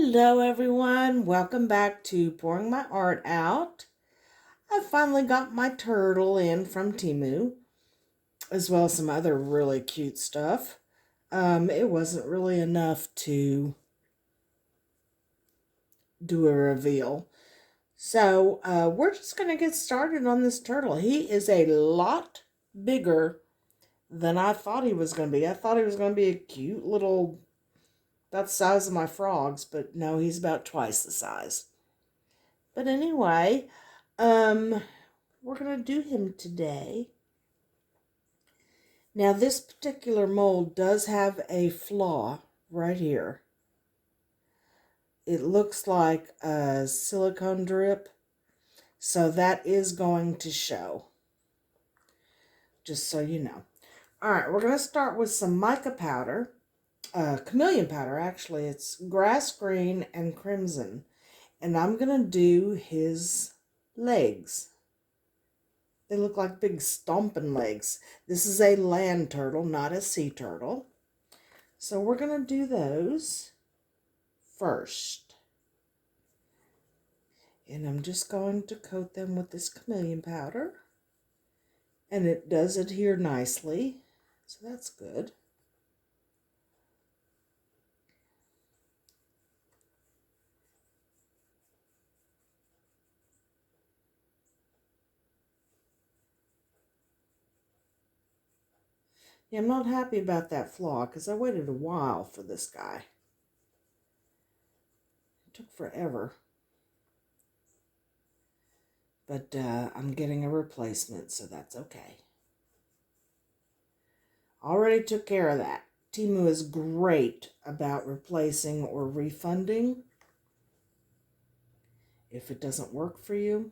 Hello everyone, welcome back to Pouring My Art Out. I finally got my turtle in from Temu, as well as some other really cute stuff. It wasn't really enough to do a reveal. So we're just going to get started on this turtle. He is a lot bigger than I thought he was going to be. I thought he was going to be a cute little, about the size of my frogs, but no, he's about twice the size. But anyway, we're going to do him today. Now, this particular mold does have a flaw right here. It looks like a silicone drip, so that is going to show, just so you know. All right, we're going to start with some mica powder, chameleon powder, actually. It's grass green and crimson, and I'm going to do his legs. They look like big stomping legs. This is a land turtle, not a sea turtle. So we're going to do those first. And I'm just going to coat them with this chameleon powder. And it does adhere nicely, so that's good. Yeah, I'm not happy about that flaw because I waited a while for this guy. It took forever. But I'm getting a replacement, so that's okay. Already took care of that. Temu is great about replacing or refunding if it doesn't work for you,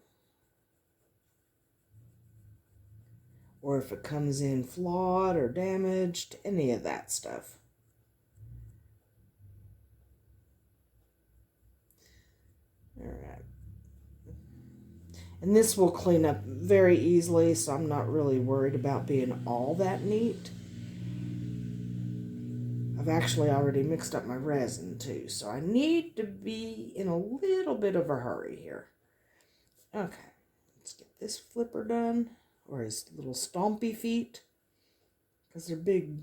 or if it comes in flawed or damaged, any of that stuff. All right. And this will clean up very easily, so I'm not really worried about being all that neat. I've actually already mixed up my resin too, so I need to be in a little bit of a hurry here. Okay, let's get this flipper done, or his little stompy feet, because they're big,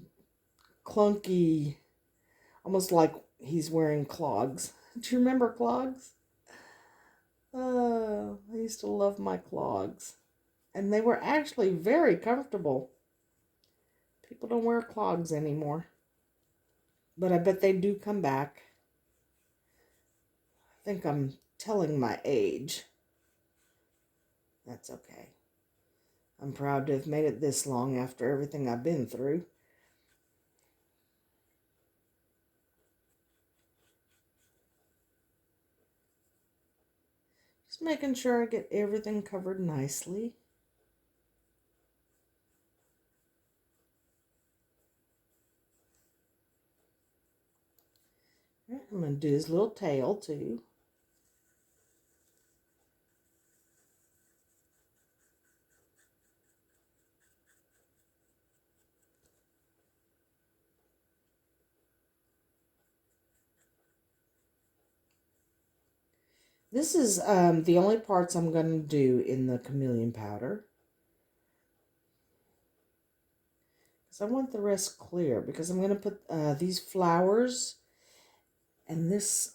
clunky, almost like he's wearing clogs. Do you remember clogs? Oh, I used to love my clogs. And they were actually very comfortable. People don't wear clogs anymore. But I bet they do come back. I think I'm telling my age. That's okay. I'm proud to have made it this long after everything I've been through. Just making sure I get everything covered nicely. I'm going to do his little tail too. This is the only parts I'm going to do in the chameleon powder. Because I want the rest clear, because I'm going to put these flowers and this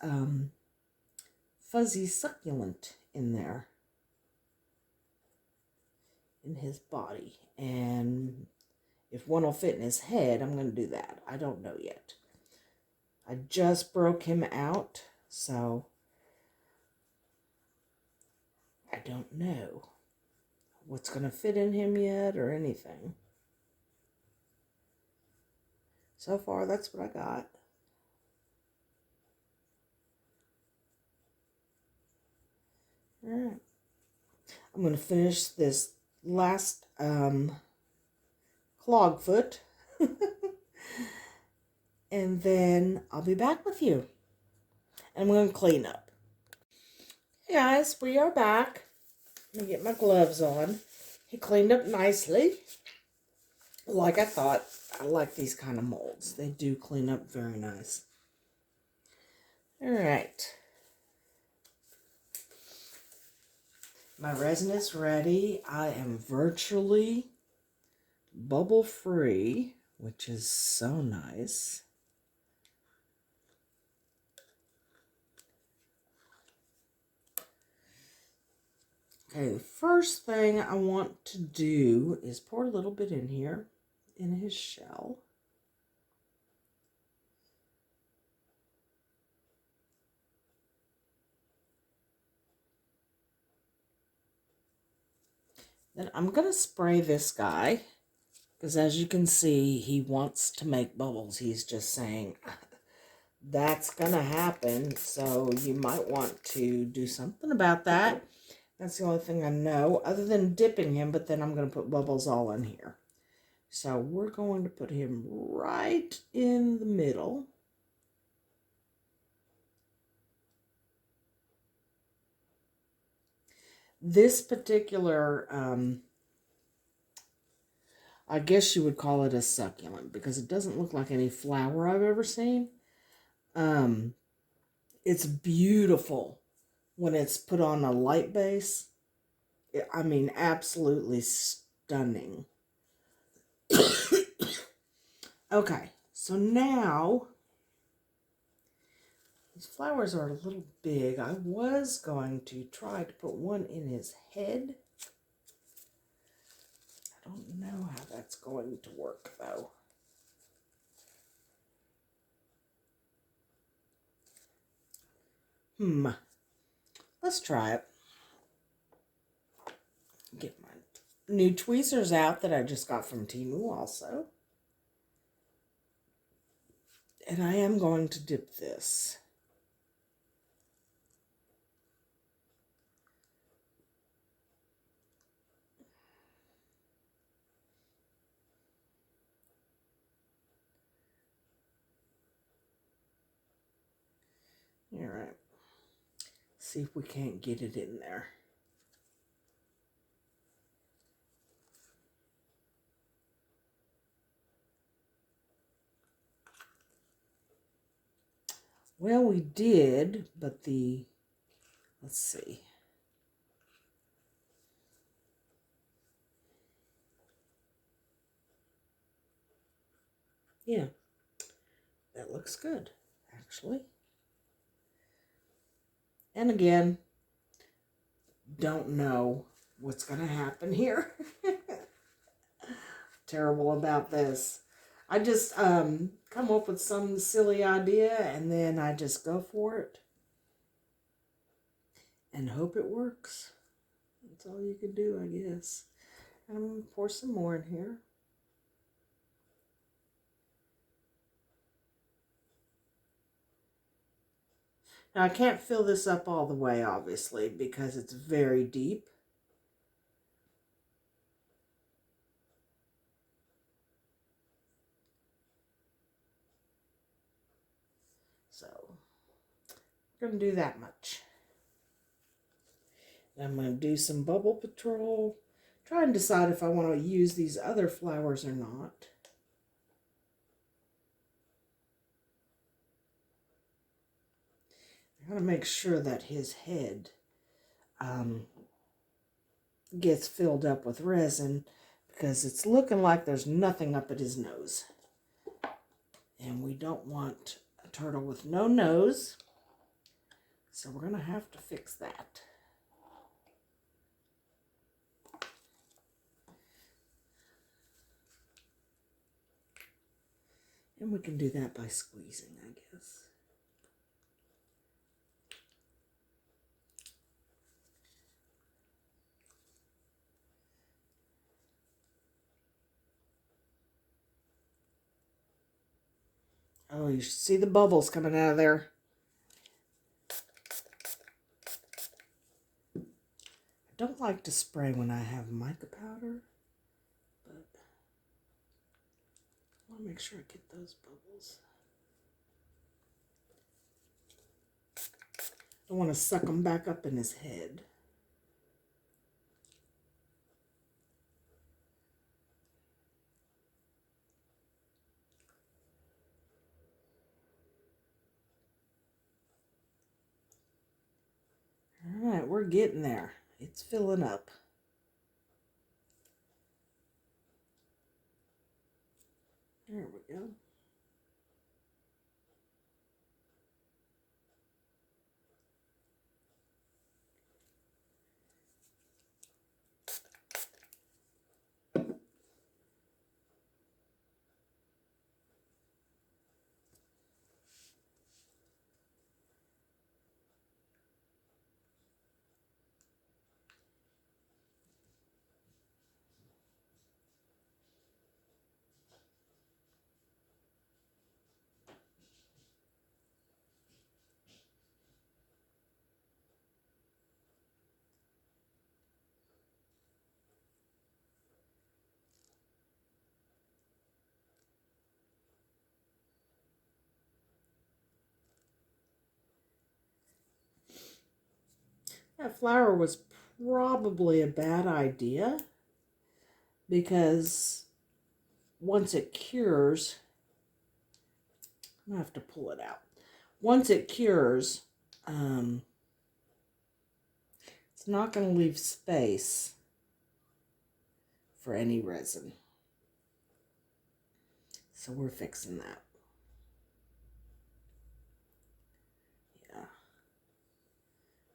fuzzy succulent in there, in his body. And if one will fit in his head, I'm going to do that. I don't know yet. I just broke him out, so I don't know what's going to fit in him yet or anything. So far, that's what I got. All right. I'm going to finish this last clog foot. And then I'll be back with you. And I'm going to clean up. Hey guys, we are back. Let me get my gloves on. He cleaned up nicely. Like I thought. I like these kind of molds. They do clean up very nice. All right. My resin is ready. I am virtually bubble free, which is so nice. Okay, the first thing I want to do is pour a little bit in here in his shell. Then I'm going to spray this guy because as you can see, he wants to make bubbles. He's just saying that's going to happen, so you might want to do something about that. That's the only thing I know, other than dipping him, but then I'm going to put bubbles all in here. So we're going to put him right in the middle. This particular, I guess you would call it a succulent, because it doesn't look like any flower I've ever seen. It's beautiful when it's put on a light base. I mean, absolutely stunning. Okay, so now these flowers are a little big. I was going to try to put one in his head. I don't know how that's going to work, though. Let's try it. Get my new tweezers out that I just got from Temu also. And I am going to dip this. All right. See if we can't get it in there. Well, we did, but let's see. Yeah, that looks good, actually. And again, don't know what's going to happen here. Terrible about this. I just come up with some silly idea and then I just go for it and hope it works. That's all you can do, I guess. And I'm going to pour some more in here. Now I can't fill this up all the way, obviously, because it's very deep. So, we're going to do that much. I'm going to do some Bubble Patrol. Try and decide if I want to use these other flowers or not. I gotta make sure that his head gets filled up with resin because it's looking like there's nothing up at his nose. And we don't want a turtle with no nose. So we're gonna have to fix that. And we can do that by squeezing, I guess. Oh, you should see the bubbles coming out of there. I don't like to spray when I have mica powder, but I want to make sure I get those bubbles. I want to suck them back up in his head. we're getting there. It's filling up. There we go. That flower was probably a bad idea because once it cures, I'm going to have to pull it out. Once it cures, it's not going to leave space for any resin. So we're fixing that. Yeah.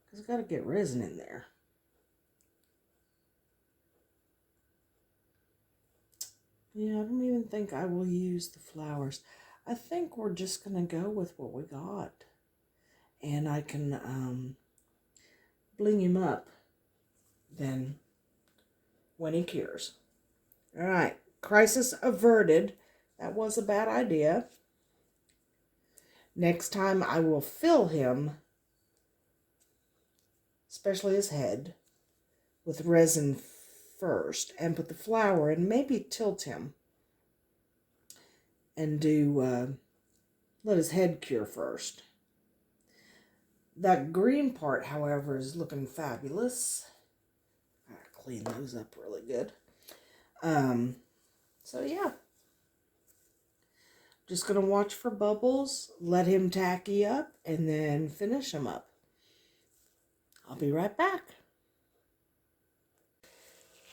Because I've got to get resin in there. Yeah, I don't even think I will use the flowers. I think we're just going to go with what we got. And I can bling him up then when he cures. All right, crisis averted. That was a bad idea. Next time I will fill him, especially his head, with resin first and put the flower and maybe tilt him and do let his head cure first. That green part, however, is looking fabulous. I clean those up really good. So yeah, just gonna watch for bubbles, let him tacky up, and then finish him up. I'll be right back.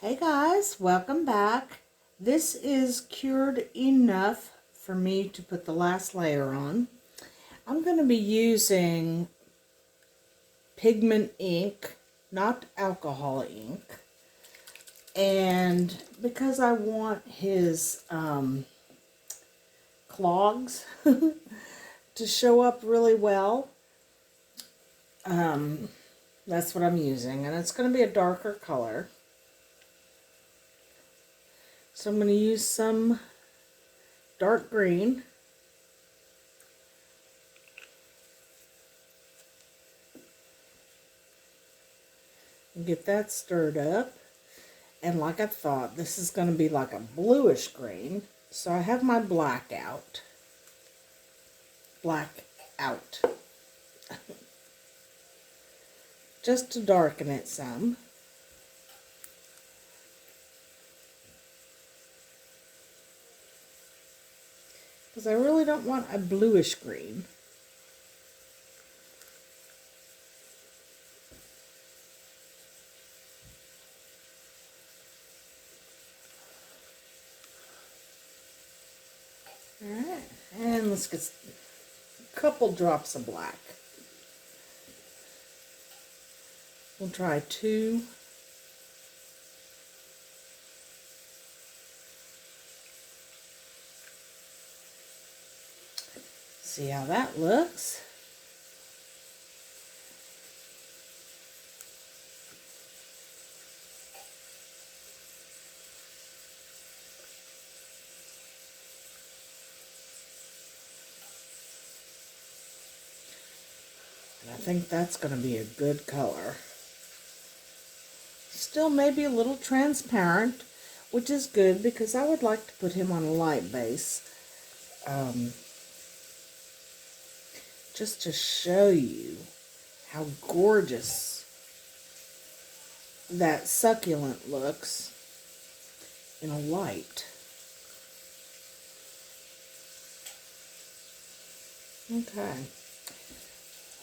Hey guys, welcome back. This is cured enough for me to put the last layer on. I'm going to be using pigment ink, not alcohol ink. And because I want his clogs to show up really well, that's what I'm using. And it's going to be a darker color. So I'm going to use some dark green. And get that stirred up. And like I thought, this is going to be like a bluish green. So I have my black out. Black out. Just to darken it some. Because I really don't want a bluish green. Alright, and let's get a couple drops of black. We'll try 2. See how that looks. And I think that's going to be a good color. Still maybe a little transparent, which is good because I would like to put him on a light base. Just to show you how gorgeous that succulent looks in a light. Okay.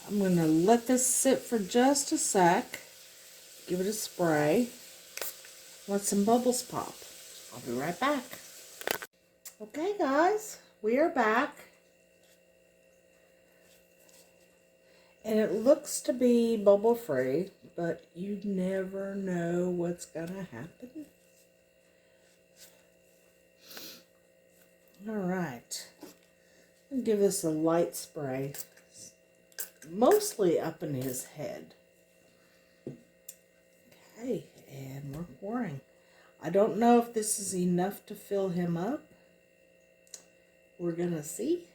I'm going to let this sit for just a sec. give it a spray. Let some bubbles pop. I'll be right back. Okay, guys, we are back. And it looks to be bubble free, but you never know what's gonna happen. All right, I'll give this a light spray, mostly up in his head. Okay, and we're pouring. I don't know if this is enough to fill him up. We're gonna see.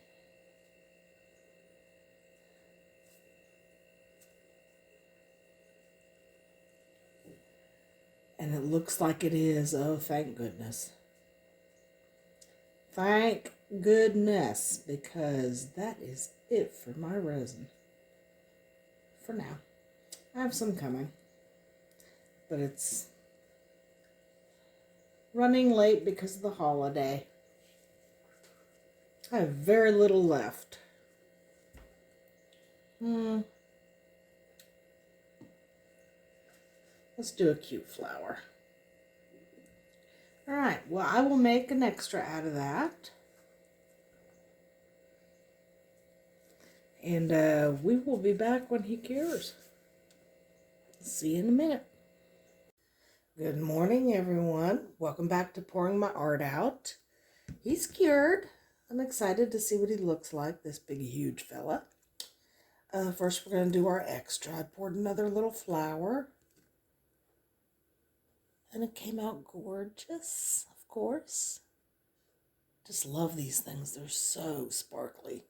And it looks like it is. Oh, thank goodness. Thank goodness, because that is it for my resin. For now. I have some coming, but it's running late because of the holiday. I have very little left. Let's do a cute flower. All right, well, I will make an extra out of that. And we will be back when he cures. See you in a minute. Good morning, everyone. Welcome back to Pouring My Art Out. He's cured. I'm excited to see what he looks like, this big, huge fella. First, we're going to do our extra. I poured another little flower. And it came out gorgeous, of course. Just love these things. They're so sparkly.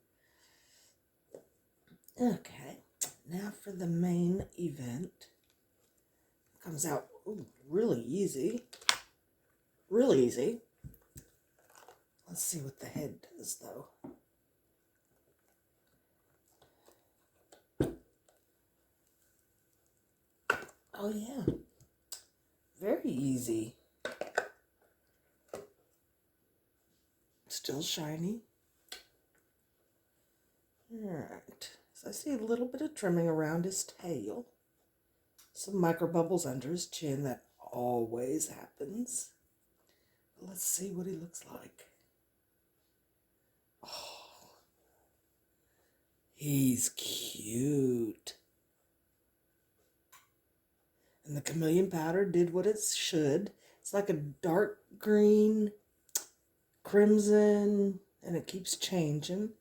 Okay, now for the main event. Comes out really easy. Really easy. Let's see what the head does, though. Oh, yeah. Very easy. Still shiny. Alright. So I see a little bit of trimming around his tail. Some micro bubbles under his chin. That always happens. But let's see what he looks like. Oh, he's cute. And the chameleon powder did what it should. It's like a dark green, crimson, and it keeps changing.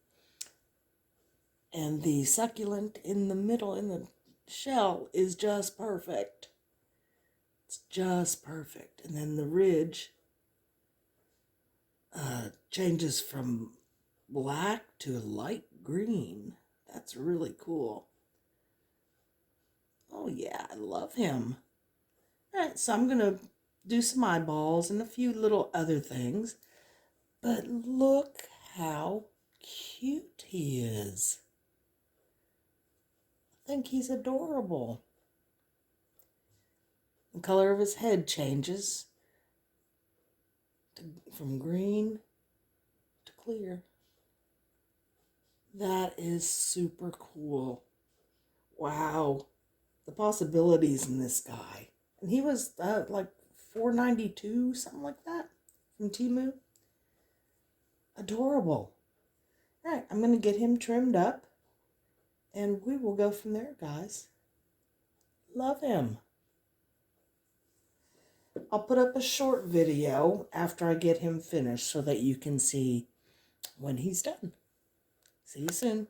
And the succulent in the middle, in the shell, is just perfect. It's just perfect. And then the ridge changes from black to light green. That's really cool. Oh yeah, I love him. All right, so I'm going to do some eyeballs and a few little other things. But look how cute he is. I think he's adorable. The color of his head changes from green to clear. That is super cool. Wow. The possibilities in this guy. And he was like $4.92, something like that, from Temu. Adorable. All right, I'm going to get him trimmed up, and we will go from there, guys. Love him. I'll put up a short video after I get him finished so that you can see when he's done. See you soon.